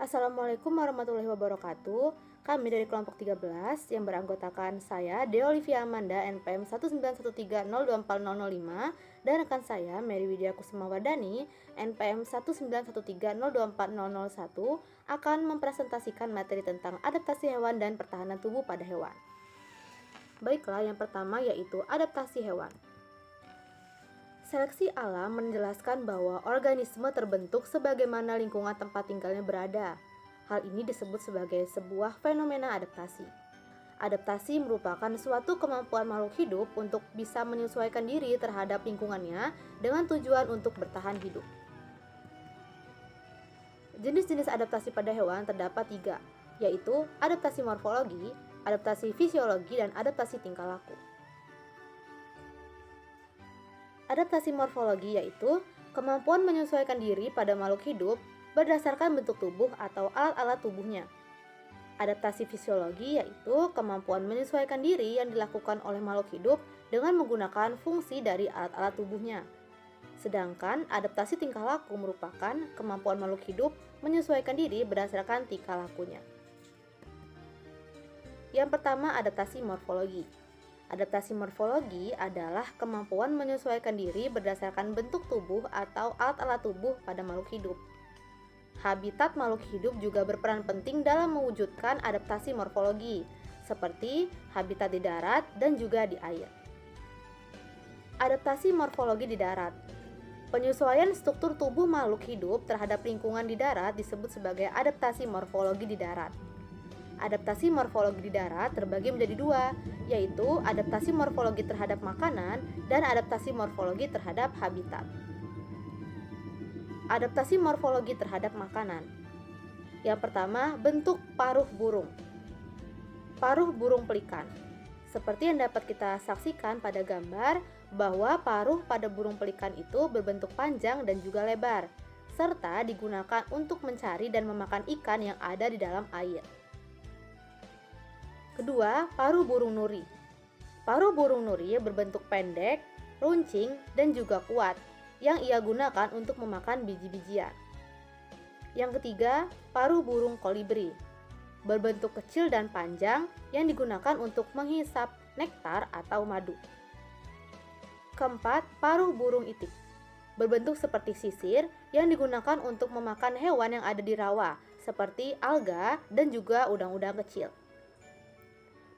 Assalamualaikum warahmatullahi wabarakatuh. Kami dari kelompok 13 yang beranggotakan saya, Dea Olivia Amanda, NPM 19130240005, dan rekan saya, Mary Widya Kusuma Wardani, NPM 19130240001, akan mempresentasikan materi tentang adaptasi hewan dan pertahanan tubuh pada hewan. Baiklah, yang pertama yaitu adaptasi hewan. Seleksi alam menjelaskan bahwa organisme terbentuk sebagaimana lingkungan tempat tinggalnya berada. Hal ini disebut sebagai sebuah fenomena adaptasi. Adaptasi merupakan suatu kemampuan makhluk hidup untuk bisa menyesuaikan diri terhadap lingkungannya dengan tujuan untuk bertahan hidup. Jenis-jenis adaptasi pada hewan terdapat 3, yaitu adaptasi morfologi, adaptasi fisiologi, dan adaptasi tingkah laku. Adaptasi morfologi yaitu kemampuan menyesuaikan diri pada makhluk hidup berdasarkan bentuk tubuh atau alat-alat tubuhnya. Adaptasi fisiologi yaitu kemampuan menyesuaikan diri yang dilakukan oleh makhluk hidup dengan menggunakan fungsi dari alat-alat tubuhnya. Sedangkan adaptasi tingkah laku merupakan kemampuan makhluk hidup menyesuaikan diri berdasarkan tingkah lakunya. Yang pertama, adaptasi morfologi. Adaptasi morfologi adalah kemampuan menyesuaikan diri berdasarkan bentuk tubuh atau alat-alat tubuh pada makhluk hidup. Habitat makhluk hidup juga berperan penting dalam mewujudkan adaptasi morfologi, seperti habitat di darat dan juga di air. Adaptasi morfologi di darat. Penyesuaian struktur tubuh makhluk hidup terhadap lingkungan di darat disebut sebagai adaptasi morfologi di darat. Adaptasi morfologi di darat terbagi menjadi 2, yaitu adaptasi morfologi terhadap makanan dan adaptasi morfologi terhadap habitat. Adaptasi morfologi terhadap makanan. Yang pertama, bentuk paruh burung. Paruh burung pelikan. Seperti yang dapat kita saksikan pada gambar, bahwa paruh pada burung pelikan itu berbentuk panjang dan juga lebar, serta digunakan untuk mencari dan memakan ikan yang ada di dalam air. Kedua, paruh burung nuri. Paruh burung nuri berbentuk pendek, runcing, dan juga kuat, yang ia gunakan untuk memakan biji-bijian. Yang ketiga, paruh burung kolibri. Berbentuk kecil dan panjang yang digunakan untuk menghisap nektar atau madu. Keempat, paruh burung itik. Berbentuk seperti sisir yang digunakan untuk memakan hewan yang ada di rawa, seperti alga dan juga udang-udang kecil.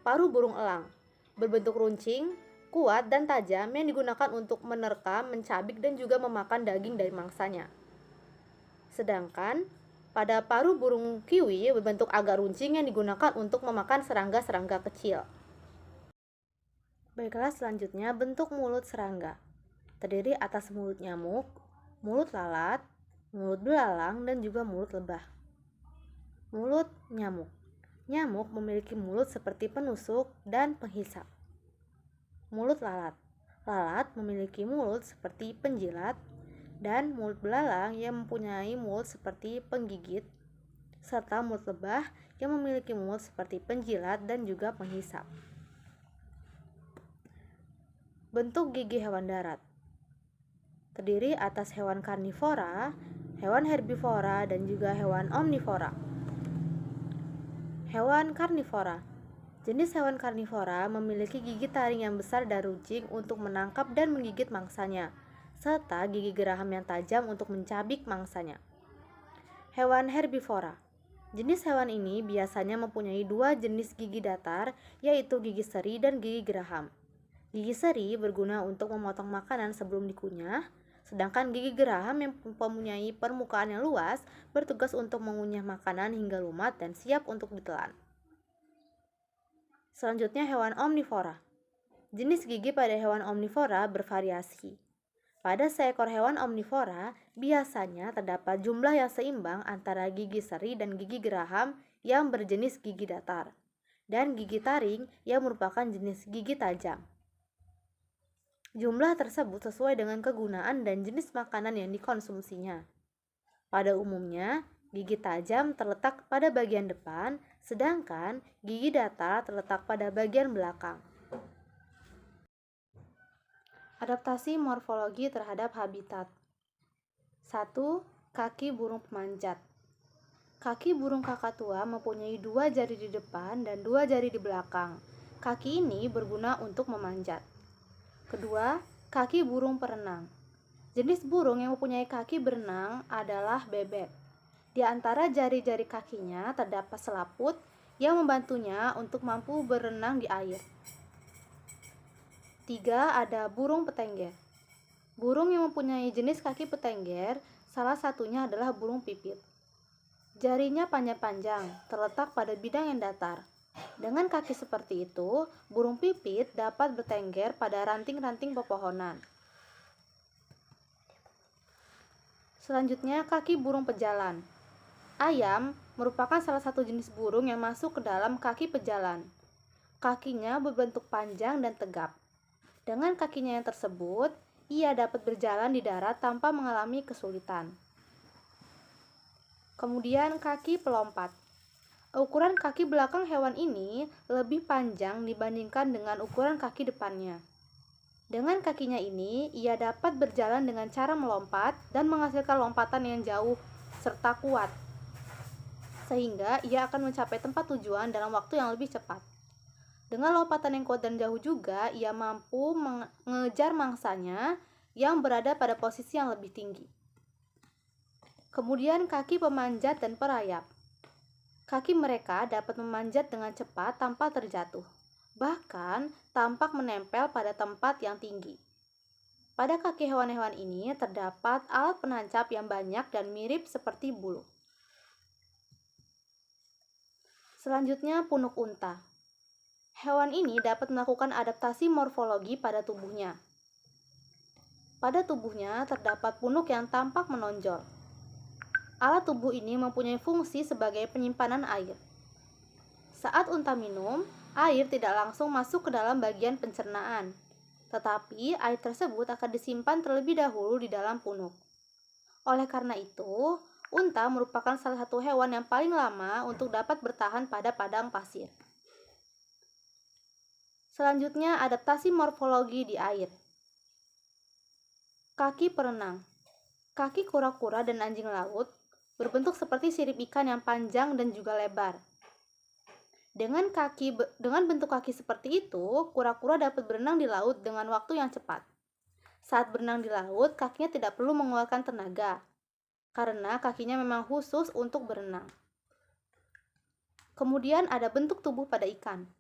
Paruh burung elang. Berbentuk runcing, kuat dan tajam yang digunakan untuk menerkam, mencabik dan juga memakan daging dari mangsanya. Sedangkan pada paruh burung kiwi berbentuk agak runcing yang digunakan untuk memakan serangga-serangga kecil. Baiklah, selanjutnya bentuk mulut serangga. Terdiri atas mulut nyamuk, mulut lalat, mulut belalang, dan juga mulut lebah. Mulut nyamuk. Nyamuk memiliki mulut seperti penusuk dan penghisap. Mulut lalat. Lalat memiliki mulut seperti penjilat, dan mulut belalang yang mempunyai mulut seperti penggigit, serta mulut lebah yang memiliki mulut seperti penjilat dan juga penghisap. Bentuk gigi hewan darat. Terdiri atas hewan karnivora, hewan herbivora, dan juga hewan omnivora. Hewan karnivora. Jenis hewan karnivora memiliki gigi taring yang besar dan runcing untuk menangkap dan menggigit mangsanya, serta gigi geraham yang tajam untuk mencabik mangsanya. Hewan herbivora. Jenis hewan ini biasanya mempunyai 2 jenis gigi datar, yaitu gigi seri dan gigi geraham. Gigi seri berguna untuk memotong makanan sebelum dikunyah, sedangkan gigi geraham yang mempunyai permukaan yang luas bertugas untuk mengunyah makanan hingga lumat dan siap untuk ditelan. Selanjutnya, hewan omnivora. Jenis gigi pada hewan omnivora bervariasi. Pada seekor hewan omnivora, biasanya terdapat jumlah yang seimbang antara gigi seri dan gigi geraham yang berjenis gigi datar, dan gigi taring yang merupakan jenis gigi tajam. Jumlah tersebut sesuai dengan kegunaan dan jenis makanan yang dikonsumsinya. Pada umumnya, gigi tajam terletak pada bagian depan, sedangkan gigi datar terletak pada bagian belakang. Adaptasi morfologi terhadap habitat. 1. Kaki burung pemanjat. Kaki burung kakatua mempunyai 2 jari di depan dan 2 jari di belakang. Kaki ini berguna untuk memanjat. Kedua, kaki burung perenang. Jenis burung yang mempunyai kaki berenang adalah bebek. Di antara jari-jari kakinya terdapat selaput yang membantunya untuk mampu berenang di air. 3. Ada burung petengger. Burung yang mempunyai jenis kaki petengger, salah satunya adalah burung pipit. Jarinya panjang-panjang, terletak pada bidang yang datar. Dengan kaki seperti itu, burung pipit dapat bertengger pada ranting-ranting pepohonan. Selanjutnya, kaki burung pejalan. Ayam merupakan salah satu jenis burung yang masuk ke dalam kaki pejalan. Kakinya berbentuk panjang dan tegap. Dengan kakinya yang tersebut, ia dapat berjalan di darat tanpa mengalami kesulitan. Kemudian, kaki pelompat. Ukuran kaki belakang hewan ini lebih panjang dibandingkan dengan ukuran kaki depannya. Dengan kakinya ini, ia dapat berjalan dengan cara melompat dan menghasilkan lompatan yang jauh serta kuat, sehingga ia akan mencapai tempat tujuan dalam waktu yang lebih cepat. Dengan lompatan yang kuat dan jauh juga, ia mampu mengejar mangsanya yang berada pada posisi yang lebih tinggi. Kemudian, kaki pemanjat dan perayap. Kaki mereka dapat memanjat dengan cepat tanpa terjatuh, bahkan tampak menempel pada tempat yang tinggi. Pada kaki hewan-hewan ini terdapat alat penancap yang banyak dan mirip seperti bulu. Selanjutnya, punuk unta. Hewan ini dapat melakukan adaptasi morfologi pada tubuhnya. Pada tubuhnya terdapat punuk yang tampak menonjol. Alat tubuh ini mempunyai fungsi sebagai penyimpanan air. Saat unta minum, air tidak langsung masuk ke dalam bagian pencernaan, tetapi air tersebut akan disimpan terlebih dahulu di dalam punuk. Oleh karena itu, unta merupakan salah satu hewan yang paling lama untuk dapat bertahan pada padang pasir. Selanjutnya, adaptasi morfologi di air. Kaki perenang. Kaki kura-kura dan anjing laut berbentuk seperti sirip ikan yang panjang dan juga lebar. Dengan bentuk kaki seperti itu, kura-kura dapat berenang di laut dengan waktu yang cepat. Saat berenang di laut, kakinya tidak perlu mengeluarkan tenaga, karena kakinya memang khusus untuk berenang. Kemudian ada bentuk tubuh pada ikan.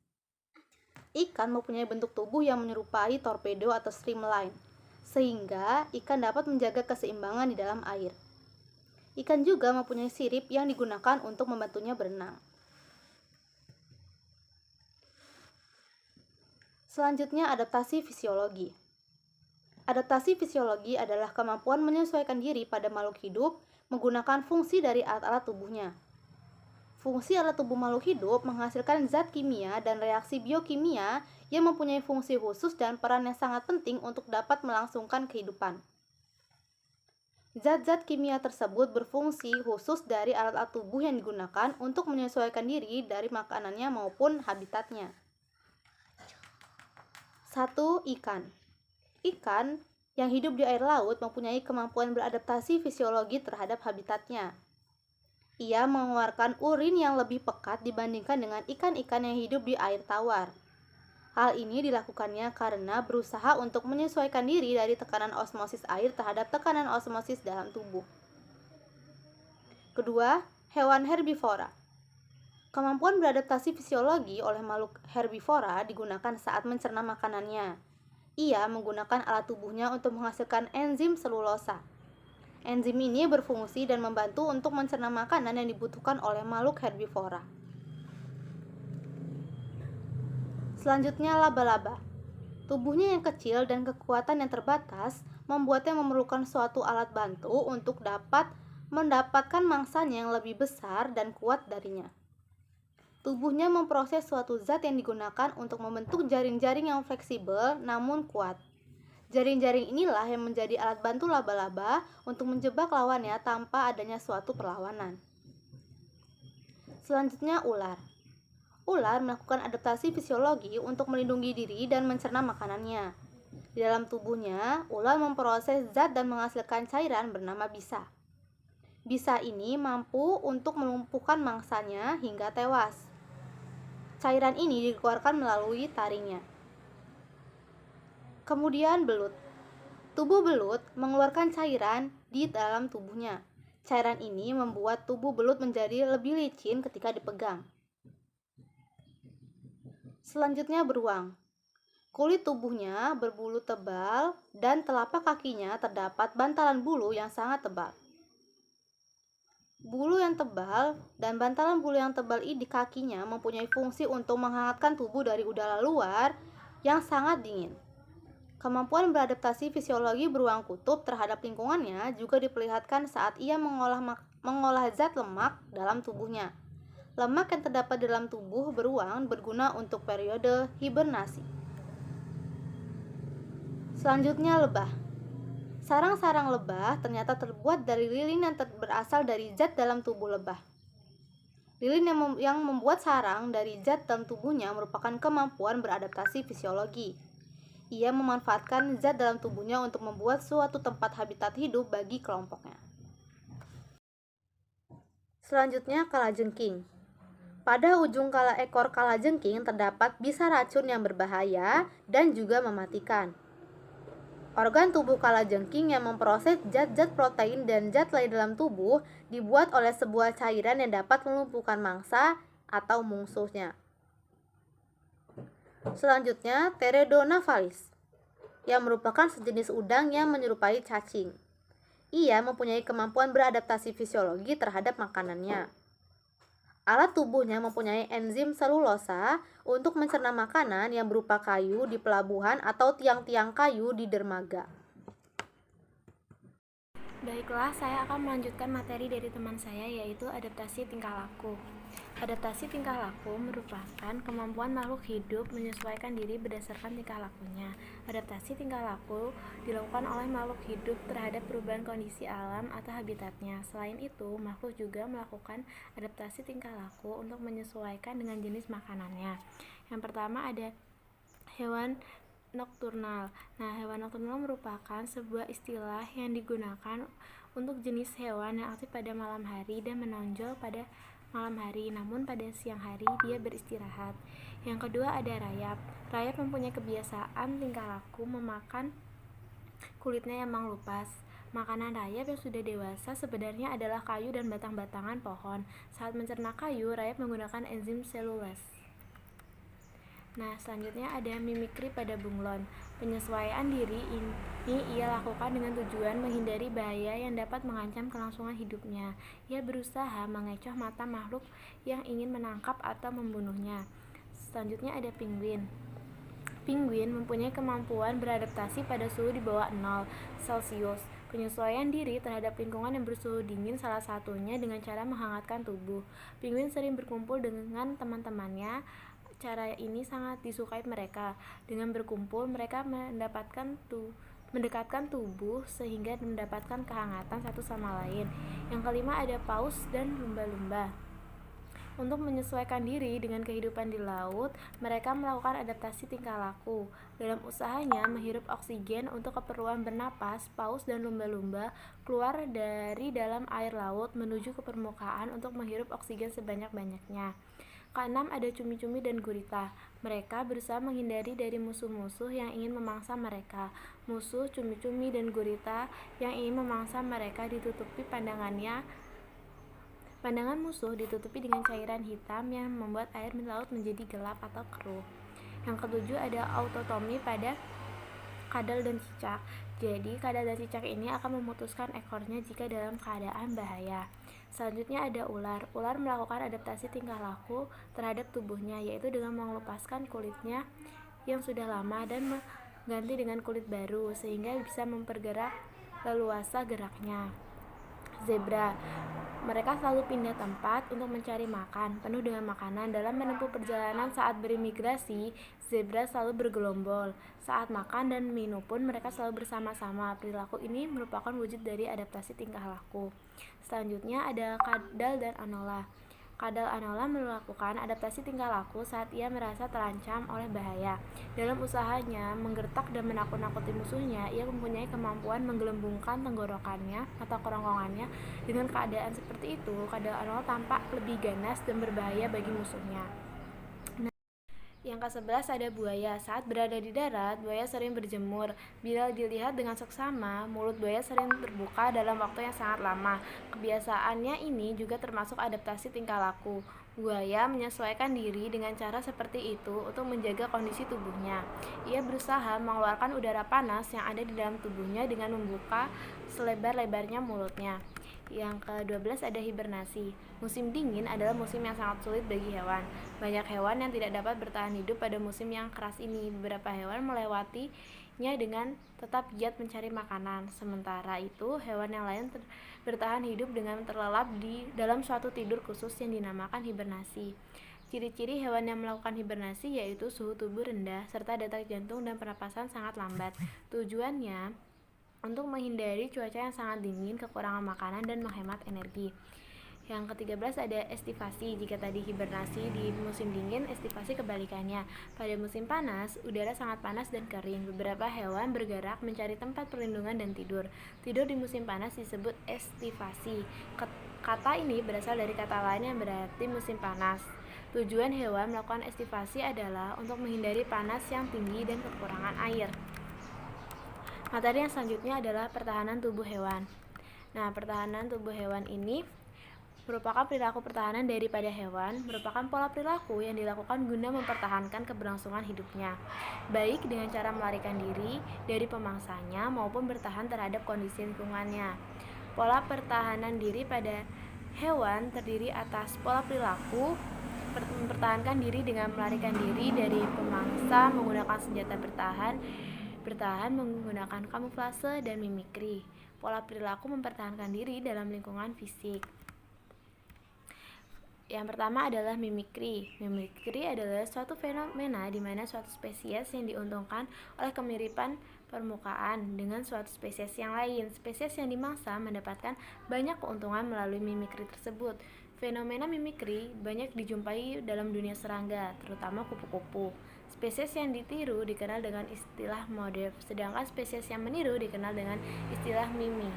Ikan mempunyai bentuk tubuh yang menyerupai torpedo atau streamline, sehingga ikan dapat menjaga keseimbangan di dalam air. Ikan juga mempunyai sirip yang digunakan untuk membantunya berenang. Selanjutnya, adaptasi fisiologi. Adaptasi fisiologi adalah kemampuan menyesuaikan diri pada makhluk hidup menggunakan fungsi dari alat-alat tubuhnya. Fungsi alat tubuh makhluk hidup menghasilkan zat kimia dan reaksi biokimia yang mempunyai fungsi khusus dan peran yang sangat penting untuk dapat melangsungkan kehidupan. Zat-zat kimia tersebut berfungsi khusus dari alat-alat tubuh yang digunakan untuk menyesuaikan diri dari makanannya maupun habitatnya. 1. Ikan. Ikan yang hidup di air laut mempunyai kemampuan beradaptasi fisiologi terhadap habitatnya. Ia mengeluarkan urin yang lebih pekat dibandingkan dengan ikan-ikan yang hidup di air tawar. Hal ini dilakukannya karena berusaha untuk menyesuaikan diri dari tekanan osmosis air terhadap tekanan osmosis dalam tubuh. Kedua, hewan herbivora. Kemampuan beradaptasi fisiologi oleh makhluk herbivora digunakan saat mencerna makanannya. Ia menggunakan alat tubuhnya untuk menghasilkan enzim selulosa. Enzim ini berfungsi dan membantu untuk mencerna makanan yang dibutuhkan oleh makhluk herbivora. Selanjutnya, laba-laba. Tubuhnya yang kecil dan kekuatan yang terbatas membuatnya memerlukan suatu alat bantu untuk dapat mendapatkan mangsanya yang lebih besar dan kuat darinya. Tubuhnya memproses suatu zat yang digunakan untuk membentuk jaring-jaring yang fleksibel namun kuat. Jaring-jaring inilah yang menjadi alat bantu laba-laba untuk menjebak lawannya tanpa adanya suatu perlawanan. Selanjutnya, ular. Ular melakukan adaptasi fisiologi untuk melindungi diri dan mencerna makanannya. Di dalam tubuhnya, ular memproses zat dan menghasilkan cairan bernama bisa. Bisa ini mampu untuk melumpuhkan mangsanya hingga tewas. Cairan ini dikeluarkan melalui taringnya. Kemudian belut. Tubuh belut mengeluarkan cairan di dalam tubuhnya. Cairan ini membuat tubuh belut menjadi lebih licin ketika dipegang. Selanjutnya beruang. Kulit tubuhnya berbulu tebal dan telapak kakinya terdapat bantalan bulu yang sangat tebal. Bulu yang tebal dan bantalan bulu yang tebal di kakinya mempunyai fungsi untuk menghangatkan tubuh dari udara luar yang sangat dingin. Kemampuan beradaptasi fisiologi beruang kutub terhadap lingkungannya juga diperlihatkan saat ia mengolah zat lemak dalam tubuhnya. Lemak yang terdapat dalam tubuh beruang berguna untuk periode hibernasi. Selanjutnya lebah. Sarang-sarang lebah ternyata terbuat dari lilin yang berasal dari zat dalam tubuh lebah. Lilin yang membuat sarang dari zat dalam tubuhnya merupakan kemampuan beradaptasi fisiologi. Ia memanfaatkan zat dalam tubuhnya untuk membuat suatu tempat habitat hidup bagi kelompoknya. Selanjutnya kalajengking. Pada ujung ekor kalajengking terdapat bisa racun yang berbahaya dan juga mematikan. Organ tubuh kalajengking yang memproses zat-zat protein dan zat lain dalam tubuh dibuat oleh sebuah cairan yang dapat melumpuhkan mangsa atau musuhnya. Selanjutnya, Pterodonaphis navalis, yang merupakan sejenis udang yang menyerupai cacing. Ia mempunyai kemampuan beradaptasi fisiologi terhadap makanannya. Alat tubuhnya mempunyai enzim selulosa untuk mencerna makanan yang berupa kayu di pelabuhan atau tiang-tiang kayu di dermaga. Baiklah, saya akan melanjutkan materi dari teman saya, yaitu adaptasi tingkah laku. Adaptasi tingkah laku merupakan kemampuan makhluk hidup menyesuaikan diri berdasarkan tingkah lakunya. Adaptasi tingkah laku dilakukan oleh makhluk hidup terhadap perubahan kondisi alam atau habitatnya. Selain itu, makhluk juga melakukan adaptasi tingkah laku untuk menyesuaikan dengan jenis makanannya. Yang pertama ada hewan nokturnal. Nah, hewan nokturnal merupakan sebuah istilah yang digunakan untuk jenis hewan yang aktif pada malam hari dan menonjol pada malam hari, namun pada siang hari dia beristirahat. Yang kedua ada rayap. Rayap mempunyai kebiasaan tingkah laku memakan kulitnya yang mengelupas. Makanan rayap yang sudah dewasa sebenarnya adalah kayu dan batang-batangan pohon. Saat mencerna kayu, rayap menggunakan enzim selulose. Nah, selanjutnya ada mimikri pada bunglon. Penyesuaian diri ini ia lakukan dengan tujuan menghindari bahaya yang dapat mengancam kelangsungan hidupnya. Ia berusaha mengecoh mata makhluk yang ingin menangkap atau membunuhnya. Selanjutnya ada penguin. Penguin mempunyai kemampuan beradaptasi pada suhu di bawah 0 Celcius. Penyesuaian diri terhadap lingkungan yang bersuhu dingin salah satunya dengan cara menghangatkan tubuh. Penguin sering berkumpul dengan teman-temannya. Cara ini sangat disukai mereka. Dengan berkumpul, mereka mendekatkan tubuh sehingga mendapatkan kehangatan satu sama lain. Yang kelima ada paus dan lumba-lumba. Untuk menyesuaikan diri dengan kehidupan di laut, mereka melakukan adaptasi tingkah laku. Dalam usahanya menghirup oksigen untuk keperluan bernapas, paus dan lumba-lumba keluar dari dalam air laut menuju ke permukaan untuk menghirup oksigen sebanyak-banyaknya. Keenam ada cumi-cumi dan gurita. Mereka berusaha menghindari dari musuh-musuh yang ingin memangsa mereka. Musuh cumi-cumi dan gurita yang ingin memangsa mereka ditutupi pandangannya. Pandangan musuh ditutupi dengan cairan hitam yang membuat air di laut menjadi gelap atau keruh. Yang ketujuh ada autotomi pada kadal dan cicak. Jadi kadal dan cicak ini akan memutuskan ekornya jika dalam keadaan bahaya. Selanjutnya ada ular. Ular melakukan adaptasi tingkah laku terhadap tubuhnya, yaitu dengan mengelupaskan kulitnya yang sudah lama dan mengganti dengan kulit baru sehingga bisa mempergerak leluasa geraknya. Zebra. Mereka selalu pindah tempat untuk mencari makan, penuh dengan makanan. Dalam menempuh perjalanan saat berimigrasi, zebra selalu bergelombol. Saat makan dan minum pun mereka selalu bersama-sama. Perilaku ini merupakan wujud dari adaptasi tingkah laku. Selanjutnya ada kadal dan anola. Kadal anola melakukan adaptasi tingkah laku saat ia merasa terancam oleh bahaya. Dalam usahanya menggertak dan menakut-nakuti musuhnya, ia mempunyai kemampuan menggelembungkan tenggorokannya atau kerongkongannya. Dengan keadaan seperti itu, kadal anola tampak lebih ganas dan berbahaya bagi musuhnya. Yang ke-11 ada buaya. Saat berada di darat, buaya sering berjemur. Bila dilihat dengan seksama, mulut buaya sering terbuka dalam waktu yang sangat lama. Kebiasaannya ini juga termasuk adaptasi tingkah laku. Buaya menyesuaikan diri dengan cara seperti itu untuk menjaga kondisi tubuhnya. Ia berusaha mengeluarkan udara panas yang ada di dalam tubuhnya dengan membuka selebar-lebarnya mulutnya. Yang ke-12 ada hibernasi. Musim dingin adalah musim yang sangat sulit bagi hewan. Banyak hewan yang tidak dapat bertahan hidup pada musim yang keras ini. Beberapa hewan melewatinya dengan tetap giat mencari makanan. Sementara itu, hewan yang lain bertahan hidup dengan terlelap di dalam suatu tidur khusus yang dinamakan hibernasi. Ciri-ciri hewan yang melakukan hibernasi yaitu suhu tubuh rendah serta detak jantung dan pernapasan sangat lambat. Tujuannya untuk menghindari cuaca yang sangat dingin, kekurangan makanan, dan menghemat energi. Yang ke-13 ada estivasi. Jika tadi hibernasi di musim dingin, estivasi kebalikannya. Pada musim panas, udara sangat panas dan kering. Beberapa hewan bergerak mencari tempat perlindungan dan tidur. Tidur di musim panas disebut estivasi. Kata ini berasal dari kata lain yang berarti musim panas. Tujuan hewan melakukan estivasi adalah untuk menghindari panas yang tinggi dan kekurangan air. Materi yang selanjutnya adalah pertahanan tubuh hewan. Nah, pertahanan tubuh hewan ini merupakan perilaku pertahanan daripada hewan, merupakan pola perilaku yang dilakukan guna mempertahankan keberlangsungan hidupnya, baik dengan cara melarikan diri dari pemangsanya maupun bertahan terhadap kondisi lingkungannya. Pola pertahanan diri pada hewan terdiri atas pola perilaku mempertahankan diri dengan melarikan diri dari pemangsa menggunakan senjata bertahan menggunakan kamuflase dan mimikri. Pola perilaku mempertahankan diri dalam lingkungan fisik. Yang pertama adalah mimikri. Mimikri adalah suatu fenomena di mana suatu spesies yang diuntungkan oleh kemiripan permukaan dengan suatu spesies yang lain. Spesies yang dimangsa mendapatkan banyak keuntungan melalui mimikri tersebut. Fenomena mimikri banyak dijumpai dalam dunia serangga, terutama kupu-kupu. Spesies yang ditiru dikenal dengan istilah morph, sedangkan spesies yang meniru dikenal dengan istilah mimi.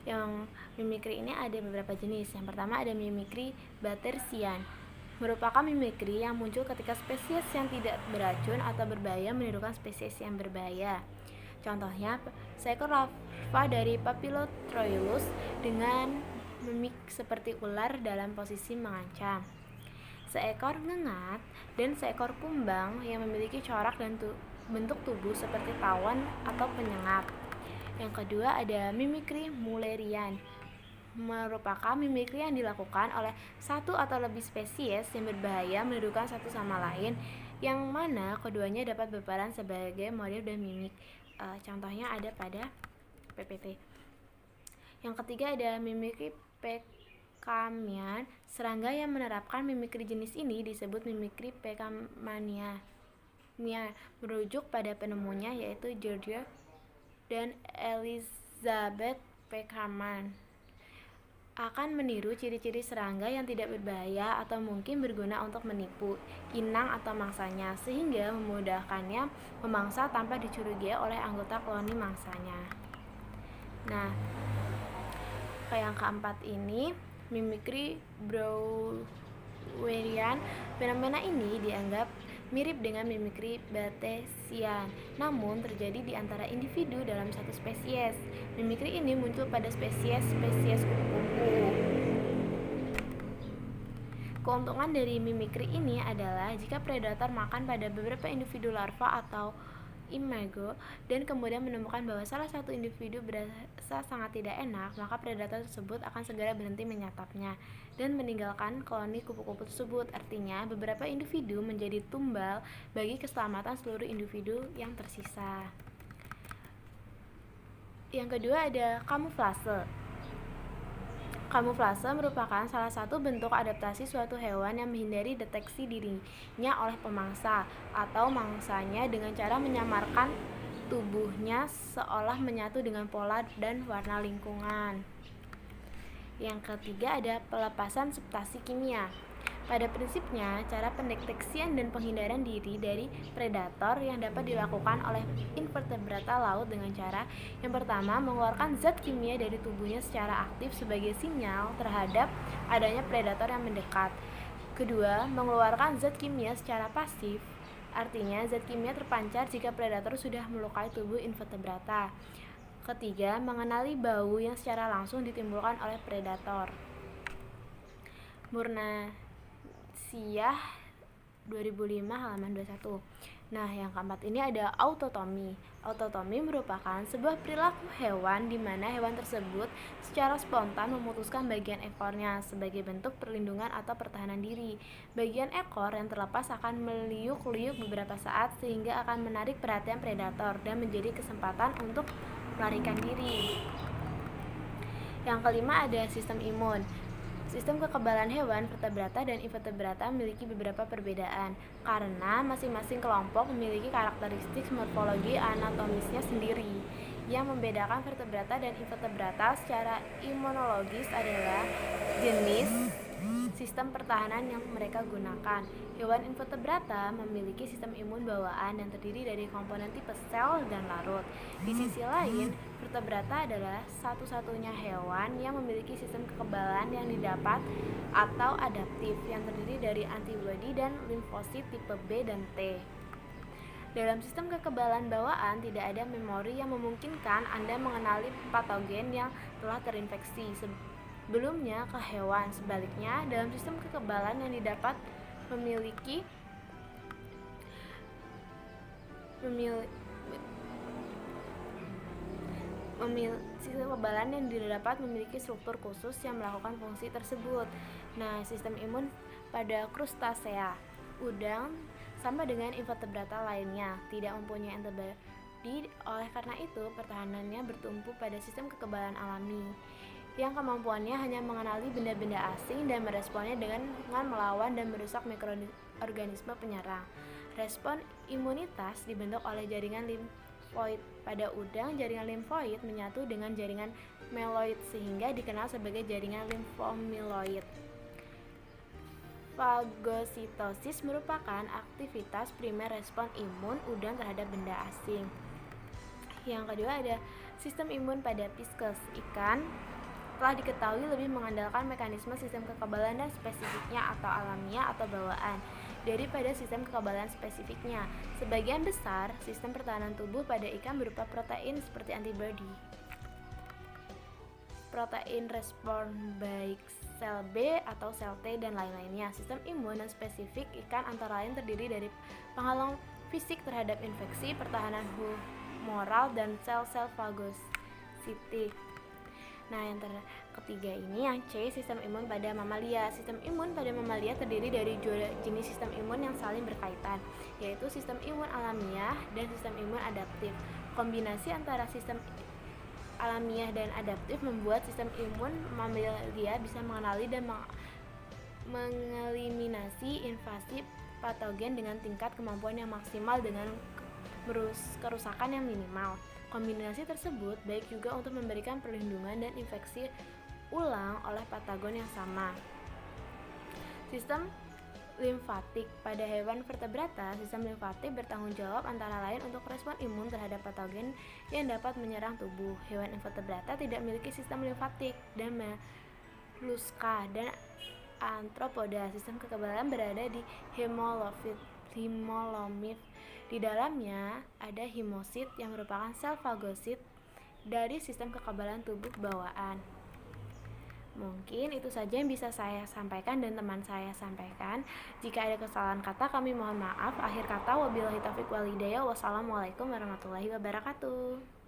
Yang mimikri ini ada beberapa jenis. Yang pertama ada mimikri Battersian. Merupakan mimikri yang muncul ketika spesies yang tidak beracun atau berbahaya menirukan spesies yang berbahaya. Contohnya, seekor larva dari Papillotroilus dengan mimik seperti ular dalam posisi mengancam. Seekor ngengat dan seekor kumbang yang memiliki corak dan bentuk tubuh seperti tawon atau penyengat. Yang kedua ada mimikri Mullerian. Merupakan mimikri yang dilakukan oleh satu atau lebih spesies yang berbahaya menirukan satu sama lain, yang mana keduanya dapat berperan sebagai model dan mimik. Contohnya ada pada PPT. Yang ketiga ada mimikri Pecamian. Serangga yang menerapkan mimikri jenis ini disebut mimikri Pecamania, merujuk pada penemunya yaitu Georgia dan Elizabeth Pecaman. Akan meniru ciri-ciri serangga yang tidak berbahaya atau mungkin berguna untuk menipu, inang atau mangsanya, sehingga memudahkannya memangsa tanpa dicurigai oleh anggota koloni mangsanya. Nah, yang keempat ini mimikri Browerian. Fenomena ini dianggap mirip dengan mimikri Batesian, namun terjadi di antara individu dalam satu spesies. Mimikri ini muncul pada spesies kupu-kupu. Keuntungan dari mimikri ini adalah jika predator makan pada beberapa individu larva atau imago dan kemudian menemukan bahwa salah satu individu berasa sangat tidak enak, maka predator tersebut akan segera berhenti menyantapnya dan meninggalkan koloni kupu-kupu tersebut. Artinya, beberapa individu menjadi tumbal bagi keselamatan seluruh individu yang tersisa. Yang kedua ada kamuflase. Kamuflase merupakan salah satu bentuk adaptasi suatu hewan yang menghindari deteksi dirinya oleh pemangsa atau mangsanya dengan cara menyamarkan tubuhnya seolah menyatu dengan pola dan warna lingkungan. Yang ketiga ada pelepasan substansi kimia. Pada prinsipnya, cara pendeteksian dan penghindaran diri dari predator yang dapat dilakukan oleh invertebrata laut dengan cara yang pertama, mengeluarkan zat kimia dari tubuhnya secara aktif sebagai sinyal terhadap adanya predator yang mendekat. Kedua, mengeluarkan zat kimia secara pasif, artinya zat kimia terpancar jika predator sudah melukai tubuh invertebrata. Ketiga, mengenali bau yang secara langsung ditimbulkan oleh predator. Murnasiyah 2005 halaman 21. Nah, yang keempat ini ada autotomi. Autotomi merupakan sebuah perilaku hewan di mana hewan tersebut secara spontan memutuskan bagian ekornya sebagai bentuk perlindungan atau pertahanan diri. Bagian ekor yang terlepas akan meliuk-liuk beberapa saat sehingga akan menarik perhatian predator dan menjadi kesempatan untuk melarikan diri. Yang kelima ada sistem imun. Sistem kekebalan hewan, vertebrata, dan invertebrata memiliki beberapa perbedaan karena masing-masing kelompok memiliki karakteristik morfologi anatomisnya sendiri. Yang membedakan vertebrata dan invertebrata secara imunologis adalah jenis sistem pertahanan yang mereka gunakan. Hewan invertebrata memiliki sistem imun bawaan yang terdiri dari komponen tipe sel dan larut. Di sisi lain, vertebrata adalah satu-satunya hewan yang memiliki sistem kekebalan yang didapat atau adaptif yang terdiri dari antibodi dan limfosit tipe B dan T. Dalam sistem kekebalan bawaan tidak ada memori yang memungkinkan Anda mengenali patogen yang telah terinfeksi sebelumnya ke hewan. Sebaliknya, dalam sistem kekebalan yang didapat memiliki sistem kekebalan yang didapat memiliki struktur khusus yang melakukan fungsi tersebut. Nah, sistem imun pada krustasea, udang sama dengan invertebrata lainnya, tidak mempunyai antibodi. Oleh karena itu, pertahanannya bertumpu pada sistem kekebalan alami yang kemampuannya hanya mengenali benda-benda asing dan meresponnya dengan melawan dan merusak mikroorganisme penyerang. Respon imunitas dibentuk oleh jaringan limfoid. Pada udang, jaringan limfoid menyatu dengan jaringan mieloid sehingga dikenal sebagai jaringan limfomyeloid. Fagositosis merupakan aktivitas primer respon imun udang terhadap benda asing. Yang kedua ada sistem imun pada pisces. Ikan telah diketahui lebih mengandalkan mekanisme sistem kekebalan dan spesifiknya atau alamiah atau bawaan daripada sistem kekebalan spesifiknya. Sebagian besar sistem pertahanan tubuh pada ikan berupa protein seperti antibodi, protein respon baik sel B atau sel T dan lain-lainnya. Sistem imun non spesifik ikan antara lain terdiri dari penghalang fisik terhadap infeksi, pertahanan humoral, dan sel-sel fagositik. Nah, yang ketiga ini yang C, sistem imun pada mamalia. Sistem imun pada mamalia terdiri dari dua jenis sistem imun yang saling berkaitan, yaitu sistem imun alamiah dan sistem imun adaptif. Kombinasi antara sistem alamiah dan adaptif membuat sistem imun mamalia bisa mengenali dan mengeliminasi invasi patogen dengan tingkat kemampuan yang maksimal dengan kerusakan yang minimal. Kombinasi tersebut baik juga untuk memberikan perlindungan dan infeksi ulang oleh patogen yang sama. Sistem limfatik pada hewan vertebrata, sistem limfatik bertanggung jawab antara lain untuk respon imun terhadap patogen yang dapat menyerang tubuh. Hewan invertebrata tidak memiliki sistem limfatik dan molluska dan arthropoda. Sistem kekebalan berada di hemolomif. Di dalamnya ada hemosit yang merupakan sel fagosit dari sistem kekebalan tubuh bawaan. Mungkin itu saja yang bisa saya sampaikan dan teman saya sampaikan. Jika ada kesalahan kata, kami mohon maaf. Akhir kata, wabillahi taufiq wal hidayah. Wassalamualaikum warahmatullahi wabarakatuh.